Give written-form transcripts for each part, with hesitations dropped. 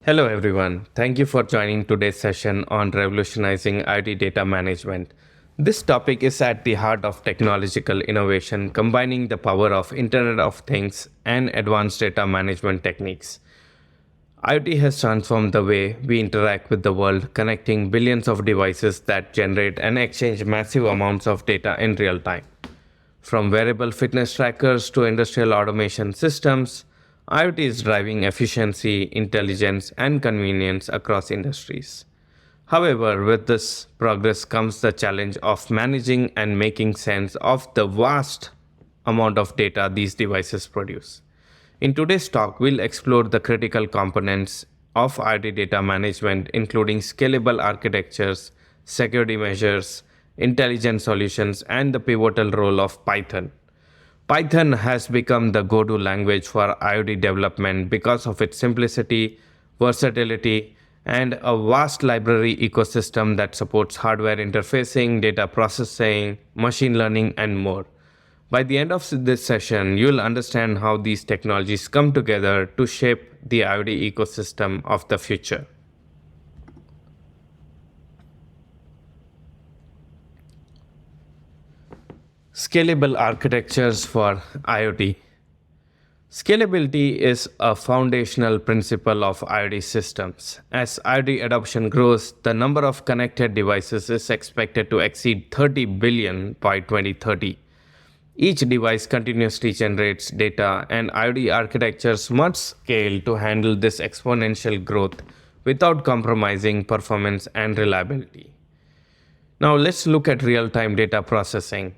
Hello everyone. Thank you for joining today's session on revolutionizing IoT data management. This topic is at the heart of technological innovation, combining the power of Internet of Things and advanced data management techniques. IoT has transformed the way we interact with the world, connecting billions of devices that generate and exchange massive amounts of data in real time. From wearable fitness trackers to industrial automation systems, IoT is driving efficiency, intelligence, and convenience across industries. However, with this progress comes the challenge of managing and making sense of the vast amount of data these devices produce. In today's talk, we'll explore the critical components of IoT data management, including scalable architectures, security measures, intelligent solutions, and the pivotal role of Python. Python has become the go-to language for IoT development because of its simplicity, versatility, and a vast library ecosystem that supports hardware interfacing, data processing, machine learning, and more. By the end of this session, you'll understand how these technologies come together to shape the IoT ecosystem of the future. Scalable architectures for IoT. Scalability is a foundational principle of IoT systems. As IoT adoption grows, the number of connected devices is expected to exceed 30 billion by 2030. Each device continuously generates data, and IoT architectures must scale to handle this exponential growth without compromising performance and reliability. Now let's look at real-time data processing.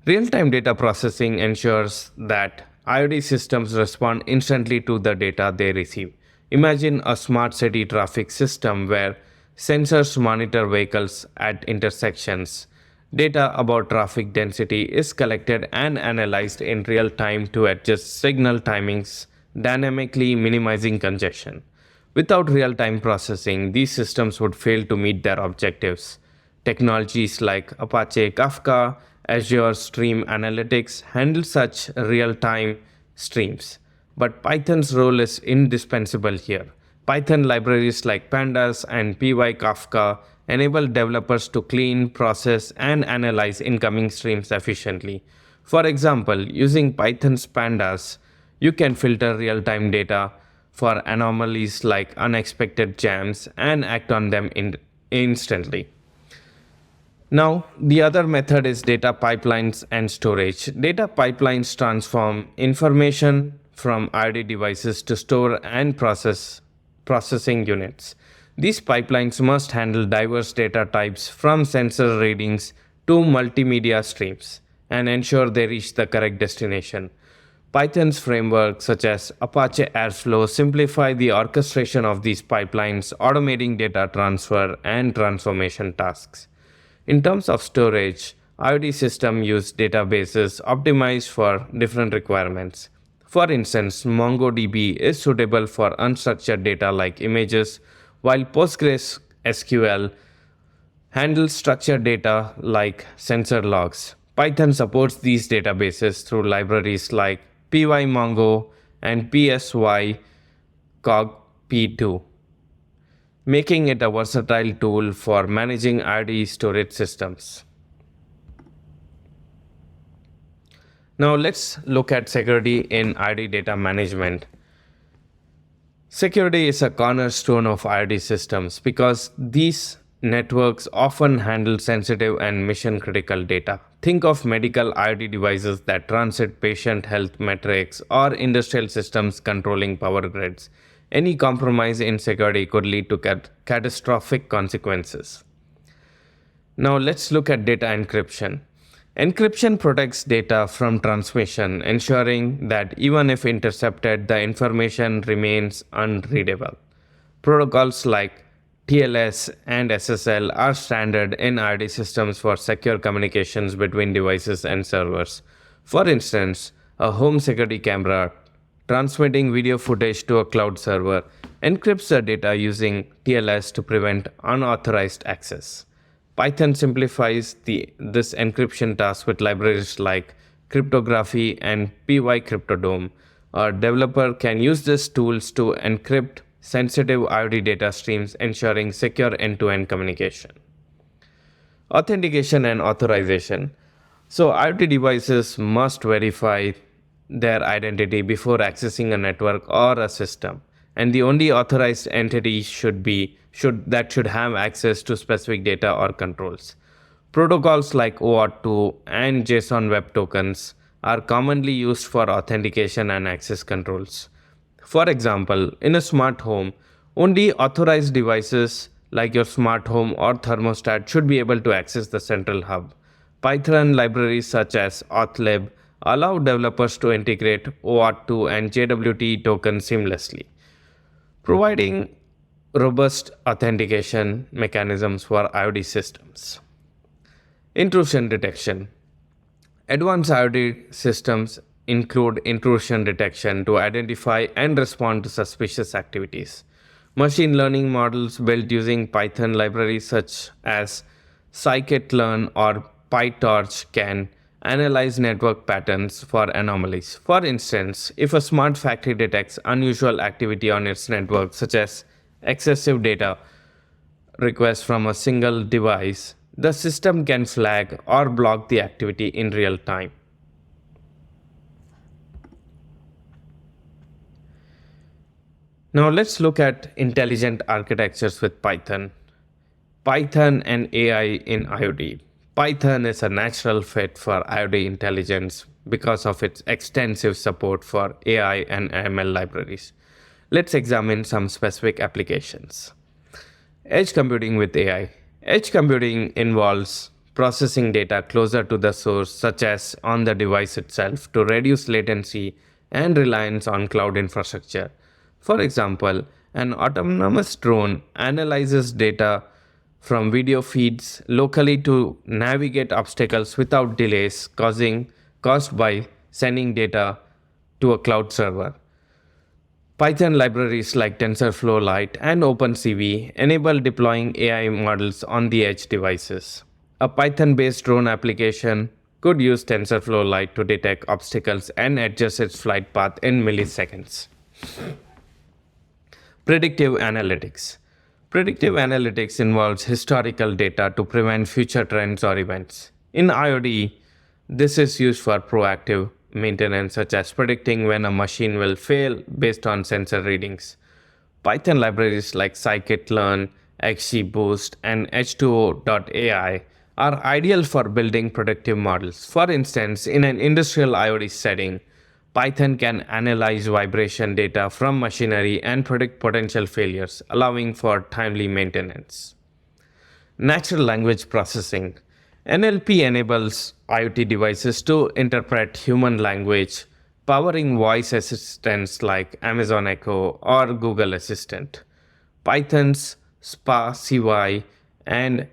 Real-time data processing ensures that IoT systems respond instantly to the data they receive. Imagine a smart city traffic system where sensors monitor vehicles at intersections. Data about traffic density is collected and analyzed in real time to adjust signal timings, dynamically minimizing congestion. Without real-time processing, these systems would fail to meet their objectives. Technologies like Apache Kafka, Azure Stream Analytics handle such real-time streams. But Python's role is indispensable here. Python libraries like Pandas and PyKafka enable developers to clean, process, and analyze incoming streams efficiently. For example, using Python's Pandas, you can filter real-time data for anomalies like unexpected jams and act on them instantly. Now, the other method is data pipelines and storage. Data pipelines transform information from IoT devices to store and processing units. These pipelines must handle diverse data types from sensor readings to multimedia streams and ensure they reach the correct destination. Python's frameworks such as Apache Airflow simplify the orchestration of these pipelines, automating data transfer and transformation tasks. In terms of storage, IoT systems use databases optimized for different requirements. For instance, MongoDB is suitable for unstructured data like images, while PostgreSQL handles structured data like sensor logs. Python supports these databases through libraries like pymongo and psycog.p2, making it a versatile tool for managing IoT storage systems. Now let's look at security in IoT data management. Security is a cornerstone of IoT systems because these networks often handle sensitive and mission-critical data. Think of medical IoT devices that transit patient health metrics or industrial systems controlling power grids. Any compromise in security could lead to catastrophic consequences. Now let's look at data encryption. Encryption protects data from transmission, ensuring that even if intercepted, the information remains unreadable. Protocols like TLS and SSL are standard in IoT systems for secure communications between devices and servers. For instance, a home security camera transmitting video footage to a cloud server encrypts the data using TLS to prevent unauthorized access. Python simplifies this encryption task with libraries like cryptography and PyCryptodome. A developer can use these tools to encrypt sensitive IoT data streams, ensuring secure end-to-end communication. Authentication and authorization. So, IoT devices must verify their identity before accessing a network or a system, and the only authorized entity should have access to specific data or controls. Protocols like OAuth2 and JSON Web Tokens are commonly used for authentication and access controls. For example, in a smart home, only authorized devices like your smart home or thermostat should be able to access the central hub. Python libraries such as auth allow developers to integrate OAuth2 and JWT tokens seamlessly, providing robust authentication mechanisms for IoT systems. Intrusion detection. Advanced IoT systems include intrusion detection to identify and respond to suspicious activities. Machine learning models built using Python libraries such as scikit-learn or PyTorch can analyze network patterns for anomalies. For instance, if a smart factory detects unusual activity on its network, such as excessive data requests from a single device, the system can flag or block the activity in real time. Now let's look at intelligent architectures with Python. Python and AI in IoT. Python is a natural fit for IoT intelligence because of its extensive support for AI and ML libraries. Let's examine some specific applications. Edge computing with AI. Edge computing involves processing data closer to the source, such as on the device itself, to reduce latency and reliance on cloud infrastructure. For example, an autonomous drone analyzes data from video feeds locally to navigate obstacles without delays caused by sending data to a cloud server. Python libraries like TensorFlow Lite and OpenCV enable deploying AI models on the edge devices. A Python-based drone application could use TensorFlow Lite to detect obstacles and adjust its flight path in milliseconds. Predictive analytics. Predictive analytics involves historical data to prevent future trends or events. In IoT, this is used for proactive maintenance, such as predicting when a machine will fail based on sensor readings. Python libraries like scikit-learn, XGBoost, and H2O.ai are ideal for building predictive models. For instance, in an industrial IoT setting, Python can analyze vibration data from machinery and predict potential failures, allowing for timely maintenance. Natural language processing. NLP enables IoT devices to interpret human language, powering voice assistants like Amazon Echo or Google Assistant. Python's SPA-CY and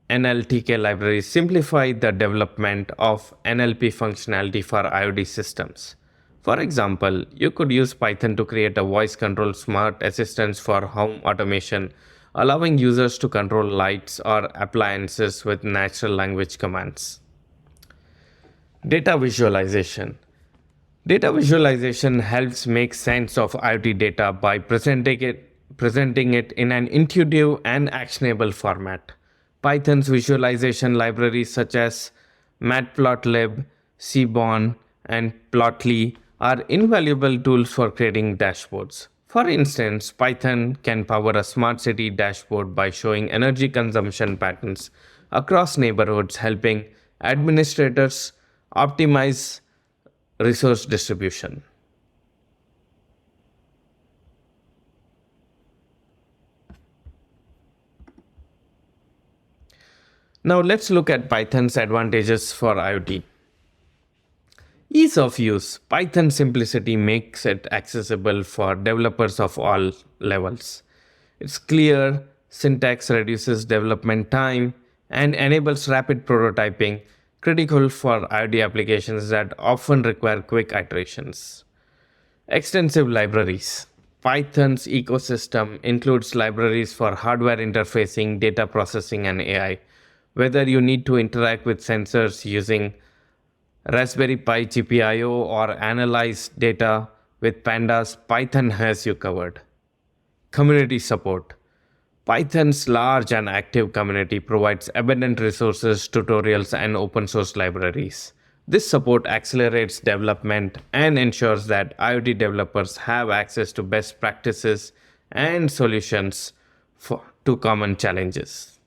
NLTK libraries simplify the development of NLP functionality for IoT systems. For example, you could use Python to create a voice-controlled smart assistant for home automation, allowing users to control lights or appliances with natural language commands. Data visualization. Data visualization helps make sense of IoT data by presenting it in an intuitive and actionable format. Python's visualization libraries such as matplotlib, seaborn, and plotly are invaluable tools for creating dashboards. For instance, Python can power a smart city dashboard by showing energy consumption patterns across neighborhoods, helping administrators optimize resource distribution. Now let's look at Python's advantages for IoT. Ease of use. Python simplicity makes it accessible for developers of all levels. Its clear syntax reduces development time and enables rapid prototyping, critical for IoT applications that often require quick iterations. Extensive libraries. Python's ecosystem includes libraries for hardware interfacing, data processing, and AI. Whether you need to interact with sensors using Raspberry Pi GPIO or analyze data with pandas, Python has you covered. Community support. Python's large and active community provides abundant resources, tutorials, and open source libraries. This support accelerates development and ensures that IoT developers have access to best practices and solutions to common challenges.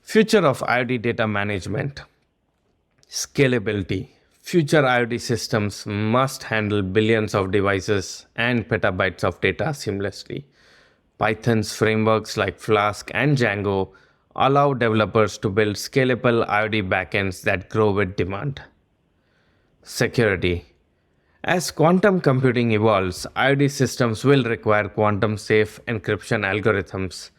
Future of IoT data management. Scalability. Future IoT systems must handle billions of devices and petabytes of data seamlessly. Python's frameworks like Flask and Django allow developers to build scalable IoT backends that grow with demand. Security. As quantum computing evolves, IoT systems will require quantum-safe encryption algorithms.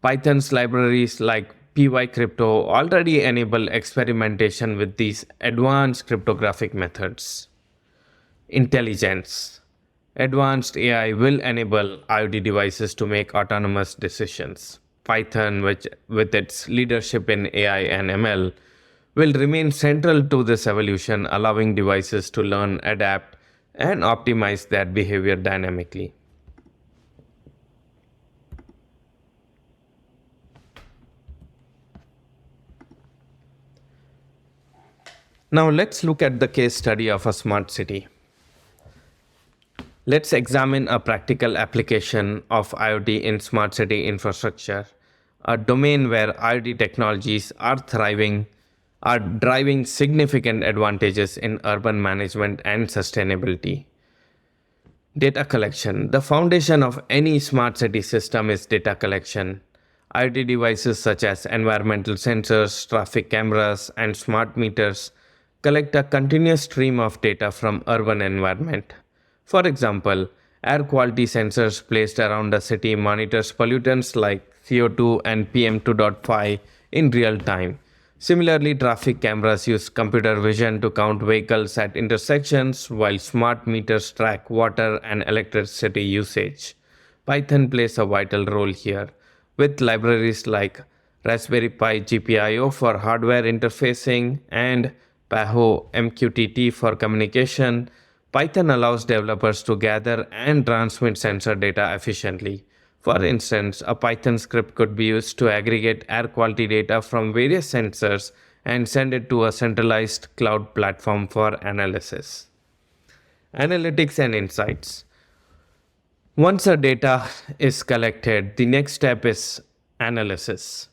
Python's libraries like PyCrypto already enable experimentation with these advanced cryptographic methods. Intelligence. Advanced AI will enable IoT devices to make autonomous decisions. Python, with its leadership in AI and ML, will remain central to this evolution, allowing devices to learn, adapt, and optimize their behavior dynamically. Now let's look at the case study of a smart city. Let's examine a practical application of IoT in smart city infrastructure, a domain where IoT technologies are driving significant advantages in urban management and sustainability. Data collection. The foundation of any smart city system is data collection. IoT devices such as environmental sensors, traffic cameras, and smart meters collect a continuous stream of data from urban environment. For example, air quality sensors placed around a city monitors pollutants like CO2 and PM2.5 in real time. Similarly, traffic cameras use computer vision to count vehicles at intersections, while smart meters track water and electricity usage. Python plays a vital role here, with libraries like Raspberry Pi GPIO for hardware interfacing and PAHO MQTT for communication. Python allows developers to gather and transmit sensor data efficiently. For instance, a Python script could be used to aggregate air quality data from various sensors and send it to a centralized cloud platform for analysis. Analytics and insights. Once the data is collected, the next step is analysis.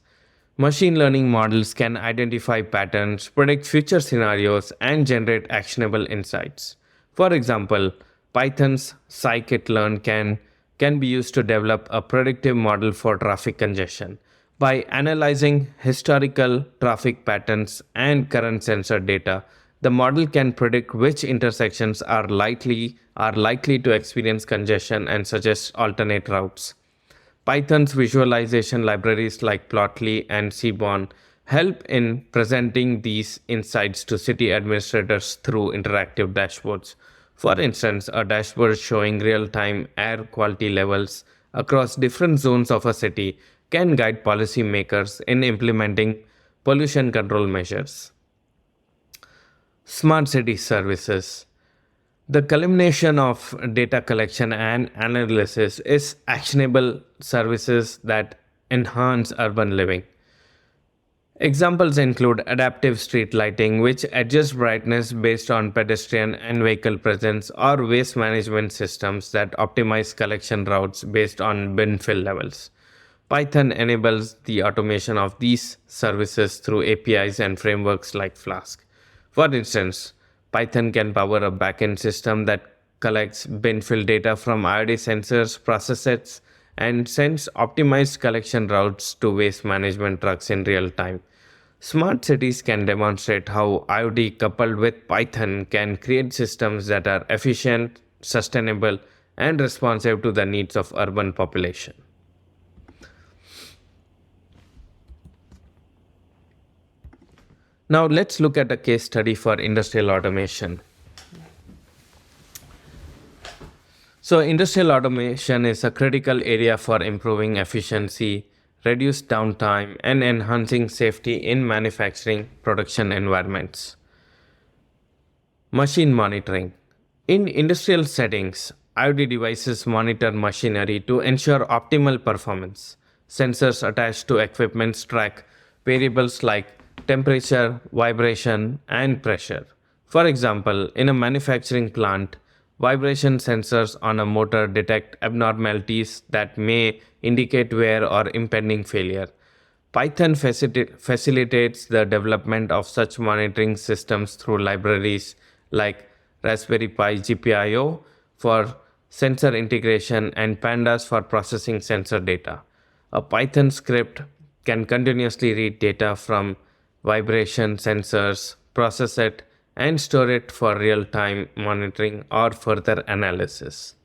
Machine learning models can identify patterns, predict future scenarios, and generate actionable insights. For example, Python's scikit-learn can be used to develop a predictive model for traffic congestion. By analyzing historical traffic patterns and current sensor data, the model can predict which intersections are likely to experience congestion and suggest alternate routes. Python's visualization libraries like Plotly and Seaborn help in presenting these insights to city administrators through interactive dashboards. For instance, a dashboard showing real-time air quality levels across different zones of a city can guide policymakers in implementing pollution control measures. Smart city services. The culmination of data collection and analysis is actionable services that enhance urban living. Examples include adaptive street lighting, which adjusts brightness based on pedestrian and vehicle presence, or waste management systems that optimize collection routes based on bin fill levels. Python enables the automation of these services through APIs and frameworks like Flask. For instance, Python can power a backend system that collects bin fill data from IoT sensors, processes, and sends optimized collection routes to waste management trucks in real time. Smart cities can demonstrate how IoT coupled with Python can create systems that are efficient, sustainable, and responsive to the needs of urban population. Now let's look at a case study for industrial automation. So industrial automation is a critical area for improving efficiency, reduce downtime, and enhancing safety in manufacturing production environments. Machine monitoring. In industrial settings, IoT devices monitor machinery to ensure optimal performance. Sensors attached to equipment track variables like temperature, vibration, and pressure. For example, in a manufacturing plant, vibration sensors on a motor detect abnormalities that may indicate wear or impending failure. Python facilitates the development of such monitoring systems through libraries like Raspberry Pi GPIO for sensor integration and Pandas for processing sensor data. A Python script can continuously read data from vibration sensors, process it, and store it for real time monitoring or further analysis.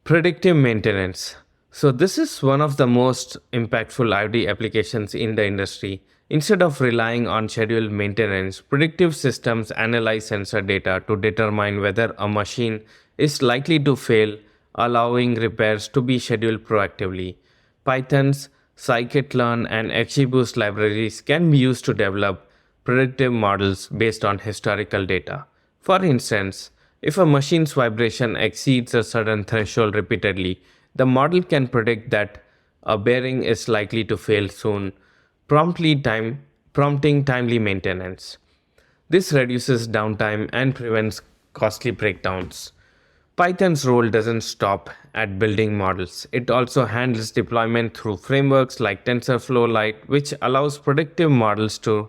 Predictive maintenance. So, this is one of the most impactful IoT applications in the industry. Instead of relying on scheduled maintenance, predictive systems analyze sensor data to determine whether a machine is likely to fail, allowing repairs to be scheduled proactively. Python's scikit-learn and XGBoost libraries can be used to develop predictive models based on historical data. For instance, if a machine's vibration exceeds a certain threshold repeatedly, the model can predict that a bearing is likely to fail soon, prompting timely maintenance. This reduces downtime and prevents costly breakdowns. Python's role doesn't stop at building models. It also handles deployment through frameworks like TensorFlow Lite, which allows predictive models to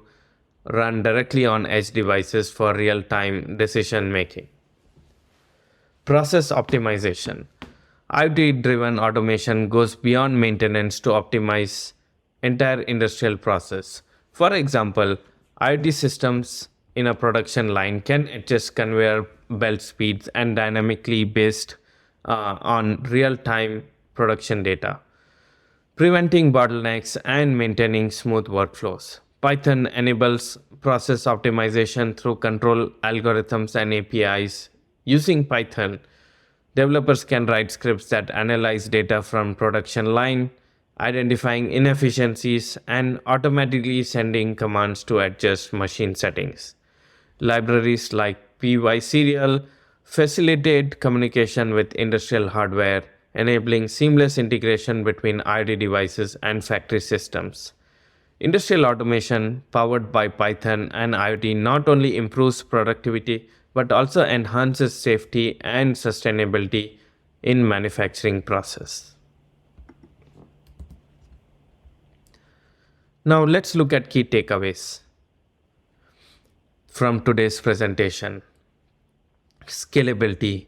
run directly on edge devices for real-time decision making. Process optimization. IoT-driven automation goes beyond maintenance to optimize entire industrial process. For example, IoT systems in a production line can adjust conveyor belt speeds and dynamically based on real-time production data, preventing bottlenecks and maintaining smooth workflows. Python enables process optimization through control algorithms and APIs. Using Python, developers can write scripts that analyze data from production line, identifying inefficiencies and automatically sending commands to adjust machine settings. Libraries like PySerial facilitate communication with industrial hardware, enabling seamless integration between IoT devices and factory systems. Industrial automation powered by Python and IoT not only improves productivity but also enhances safety and sustainability in manufacturing process. Now let's look at key takeaways from today's presentation. Scalability.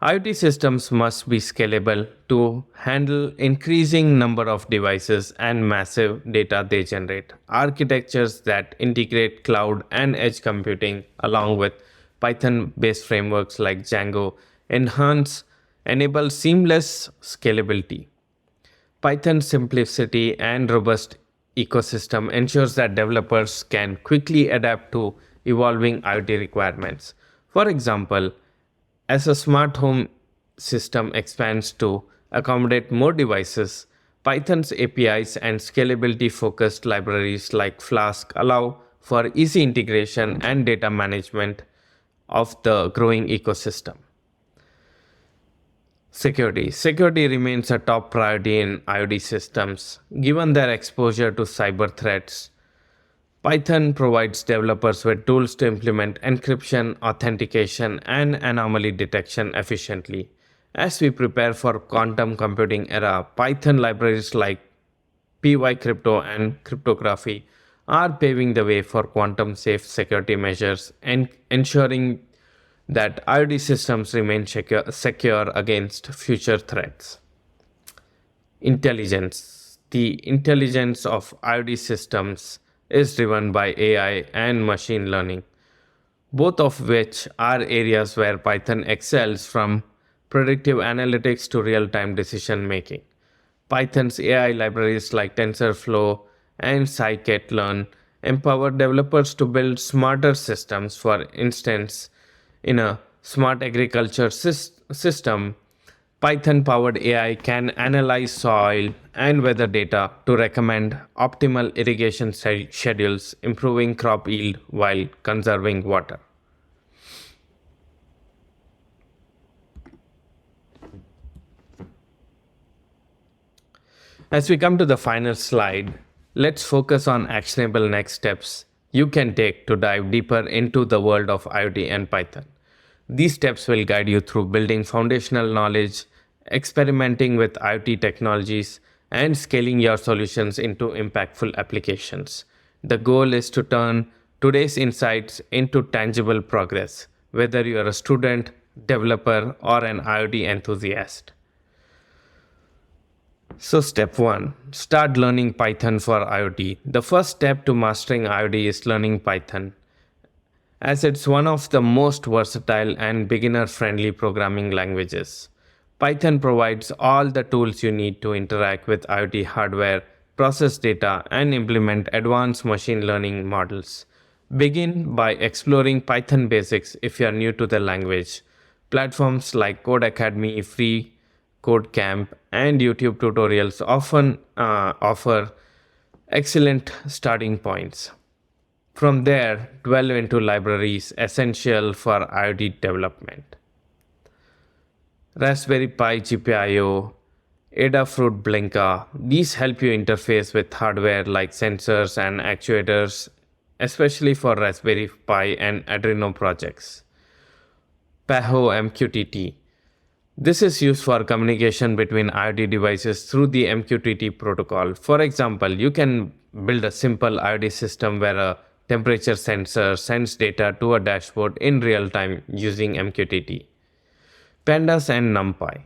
IoT systems must be scalable to handle increasing number of devices and massive data they generate. Architectures that integrate cloud and edge computing along with Python-based frameworks like Django enable seamless scalability. Python's simplicity and robust ecosystem ensures that developers can quickly adapt to evolving IoT requirements. For example, as a smart home system expands to accommodate more devices, Python's APIs and scalability-focused libraries like Flask allow for easy integration and data management of the growing ecosystem. Security. Security remains a top priority in IoT systems. Given their exposure to cyber threats, Python provides developers with tools to implement encryption, authentication, and anomaly detection efficiently. As we prepare for quantum computing era, Python libraries like PyCrypto and cryptography are paving the way for quantum safe security measures and ensuring that IoT systems remain secure against future threats. Intelligence. The intelligence of IoT systems is driven by AI and machine learning, both of which are areas where Python excels, from predictive analytics to real-time decision making. Python's AI libraries like TensorFlow and scikit-learn empower developers to build smarter systems. For instance, in a smart agriculture system, Python-powered AI can analyze soil and weather data to recommend optimal irrigation schedules, improving crop yield while conserving water. As we come to the final slide, let's focus on actionable next steps you can take to dive deeper into the world of IoT and Python. These steps will guide you through building foundational knowledge, experimenting with IoT technologies, and scaling your solutions into impactful applications. The goal is to turn today's insights into tangible progress, whether you are a student, developer, or an IoT enthusiast. So, step one, start learning Python for IoT. The first step to mastering IoT is learning Python, as it's one of the most versatile and beginner friendly programming languages. Python provides all the tools you need to interact with IoT hardware, process data, and implement advanced machine learning models. Begin by exploring Python basics if you are new to the language. Platforms like Code Academy, Free Code Camp, and YouTube tutorials often offer excellent starting points. From there, delve into libraries essential for IoT development. Raspberry Pi GPIO, Adafruit Blinka, these help you interface with hardware like sensors and actuators, especially for Raspberry Pi and Arduino projects. Paho MQTT. This is used for communication between IoT devices through the MQTT protocol. For example, you can build a simple IoT system where a temperature sensor sends data to a dashboard in real time using MQTT. Pandas and NumPy.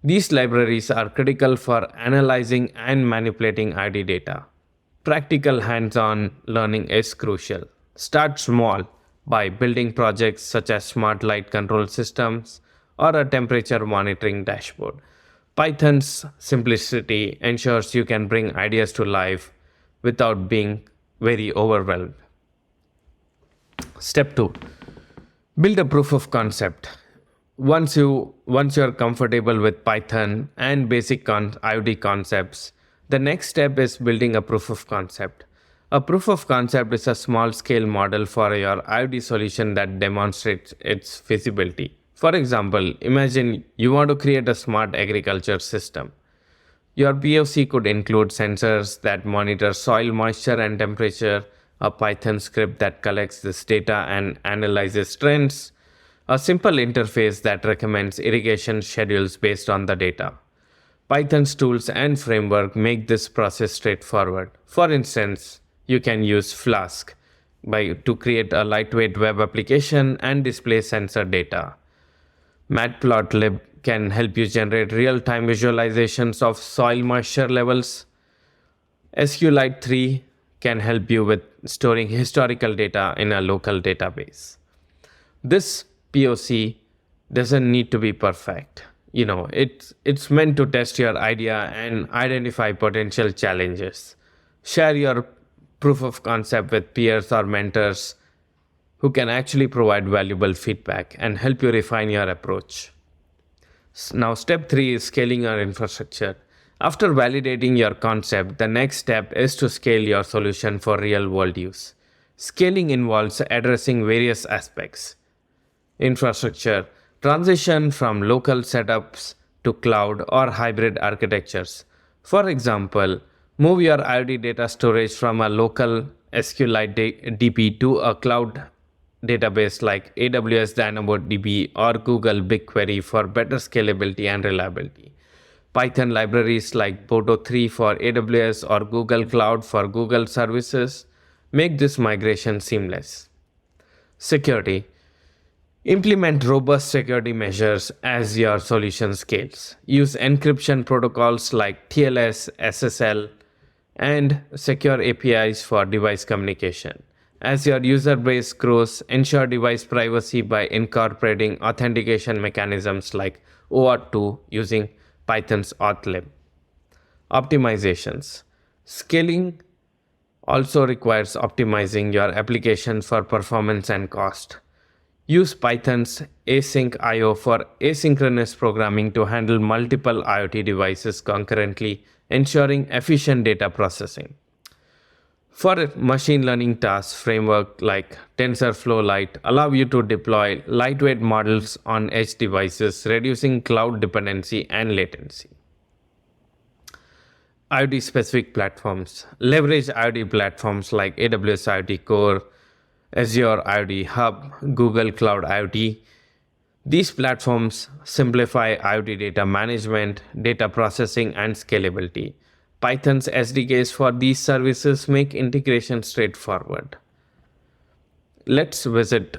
These libraries are critical for analyzing and manipulating IoT data. Practical hands-on learning is crucial. Start small by building projects such as smart light control systems or a temperature monitoring dashboard. Python's simplicity ensures you can bring ideas to life without being very overwhelmed. Step 2. Build a proof of concept. Once you're comfortable with Python and basic IoT concepts, the next step is building a proof of concept. A proof of concept is a small scale model for your IoT solution that demonstrates its feasibility. For example, imagine you want to create a smart agriculture system. Your POC could include sensors that monitor soil moisture and temperature, a Python script that collects this data and analyzes trends, a simple interface that recommends irrigation schedules based on the data. Python's tools and framework make this process straightforward. For instance, you can use Flask to create a lightweight web application and display sensor data. Matplotlib can help you generate real-time visualizations of soil moisture levels. SQLite 3 can help you with storing historical data in a local database. This POC doesn't need to be perfect. It's meant to test your idea and identify potential challenges. Share your proof of concept with peers or mentors who can actually provide valuable feedback and help you refine your approach. Now, step 3 is scaling your infrastructure. After validating your concept, the next step is to scale your solution for real-world use. Scaling involves addressing various aspects. Infrastructure, transition from local setups to cloud or hybrid architectures. For example, move your IoT data storage from a local SQLite DB to a cloud database like AWS DynamoDB or Google BigQuery for better scalability and reliability. Python libraries like Boto 3 for AWS or Google Cloud for Google services make this migration seamless. Security. Implement robust security measures as your solution scales. Use encryption protocols like TLS, SSL, and secure APIs for device communication. As your user base grows, ensure device privacy by incorporating authentication mechanisms like OAuth 2 using Python's auth-lib. Optimizations. Scaling also requires optimizing your application for performance and cost. Use Python's async IO for asynchronous programming to handle multiple IoT devices concurrently, ensuring efficient data processing. For machine learning tasks, framework like TensorFlow Lite allow you to deploy lightweight models on edge devices, reducing cloud dependency and latency. IoT specific platforms. Leverage IoT platforms like AWS IoT Core, Azure IoT Hub, Google Cloud IoT. These platforms simplify IoT data management, data processing, and scalability. Python's SDKs for these services make integration straightforward. Let's visit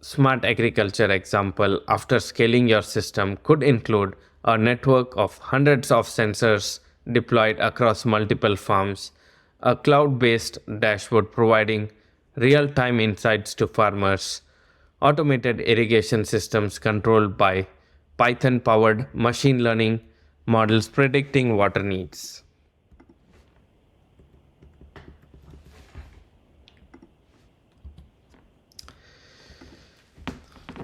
smart agriculture example. After scaling, your system could include a network of hundreds of sensors deployed across multiple farms, a cloud-based dashboard providing real-time insights to farmers, automated irrigation systems controlled by Python-powered machine learning models predicting water needs.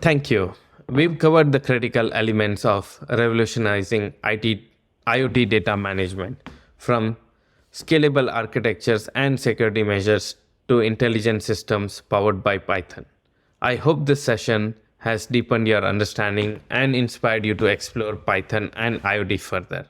Thank you. We've covered the critical elements of revolutionizing IoT data management, from scalable architectures and security measures to intelligent systems powered by Python. I hope this session has deepened your understanding and inspired you to explore Python and IoT further.